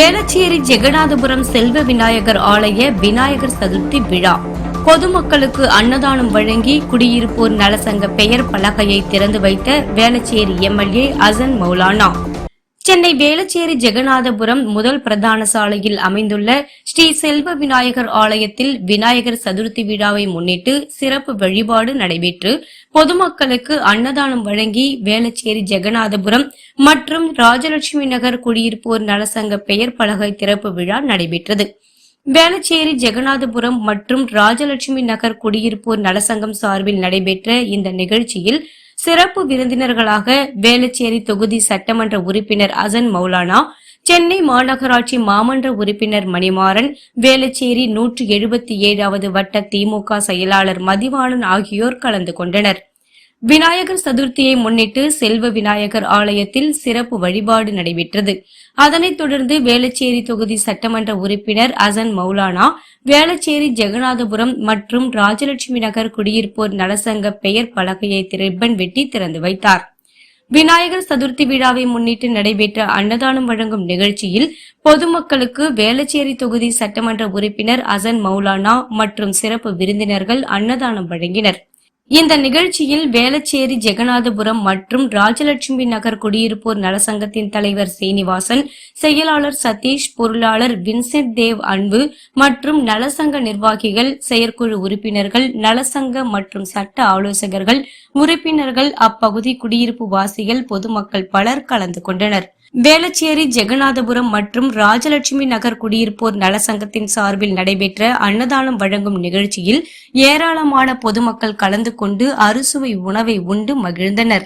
வேளச்சேரி ஜெகநாதபுரம் செல்வ விநாயகர் ஆலய விநாயகர் சதுர்த்தி விழா பொதுமக்களுக்கு அன்னதானம் வழங்கி குடியிருப்போர் நலசங்க பெயர் பலகையை திறந்து வைத்த வேளச்சேரி எம்எல்ஏ அசன் மௌலானா. சென்னை வேளச்சேரி ஜெகநாதபுரம் முதல் பிரதான சாலையில் அமைந்துள்ள ஸ்ரீ செல்வ விநாயகர் ஆலயத்தில் விநாயகர் சதுர்த்தி விழாவை முன்னிட்டு சிறப்பு வழிபாடு நடைபெற்று பொதுமக்களுக்கு அன்னதானம் வழங்கி வேளச்சேரி ஜெகநாதபுரம் மற்றும் ராஜலட்சுமி நகர் குடியிருப்போர் நலசங்க பெயர் பலகை திறப்பு விழா நடைபெற்றது. வேளச்சேரி ஜெகநாதபுரம் மற்றும் ராஜலட்சுமி நகர் குடியிருப்போர் நலசங்கம் சார்பில் நடைபெற்ற இந்த நிகழ்ச்சியில் சிறப்பு விருந்தினர்களாக வேளச்சேரி தொகுதி சட்டமன்ற உறுப்பினர் அசன் மௌலானா, சென்னை மாநகராட்சி மாமன்ற உறுப்பினர் மணிமாறன், வேளச்சேரி 177வது வட்ட திமுக செயலாளர் மதிவாணன் ஆகியோர் கலந்து கொண்டனர். விநாயகர் சதுர்த்தியை முன்னிட்டு செல்வ விநாயகர் ஆலயத்தில் சிறப்பு வழிபாடு நடைபெற்றது. அதனைத் தொடர்ந்து வேளச்சேரி தொகுதி சட்டமன்ற உறுப்பினர் அசன் மௌலானா வேளச்சேரி ஜெகநாதபுரம் மற்றும் ராஜலட்சுமி நகர் குடியிருப்போர் நலசங்க பெயர் பலகையை ரிப்பன் வெட்டி திறந்து வைத்தார். விநாயகர் சதுர்த்தி விழாவை முன்னிட்டு நடைபெற்ற அன்னதானம் வழங்கும் நிகழ்ச்சியில் பொதுமக்களுக்கு வேளச்சேரி தொகுதி சட்டமன்ற உறுப்பினர் அசன் மௌலானா மற்றும் சிறப்பு விருந்தினர்கள் அன்னதானம் வழங்கினர். இந்த நிகழ்ச்சியில் வேளச்சேரி ஜெகநாதபுரம் மற்றும் ராஜலட்சுமி நகர் குடியிருப்போர் நலசங்கத்தின் தலைவர் சீனிவாசன், செயலாளர் சதீஷ், பொருளாளர் வின்சென்ட் தேவ் அன்பு மற்றும் நலசங்க நிர்வாகிகள், செயற்குழு உறுப்பினர்கள், நலசங்க மற்றும் சட்ட ஆலோசகர்கள், உறுப்பினர்கள், அப்பகுதி குடியிருப்பு வாசிகள், பொதுமக்கள் பலர் கலந்து கொண்டனர். வேளச்சேரி ஜெகநாதபுரம் மற்றும் ராஜலட்சுமி நகர் குடியிருப்போர் நலசங்கத்தின் சார்பில் நடைபெற்ற அன்னதானம் வழங்கும் நிகழ்ச்சியில் ஏராளமான பொதுமக்கள் கலந்து கொண்டு அறுசுவை உணவை உண்டு மகிழ்ந்தனர்.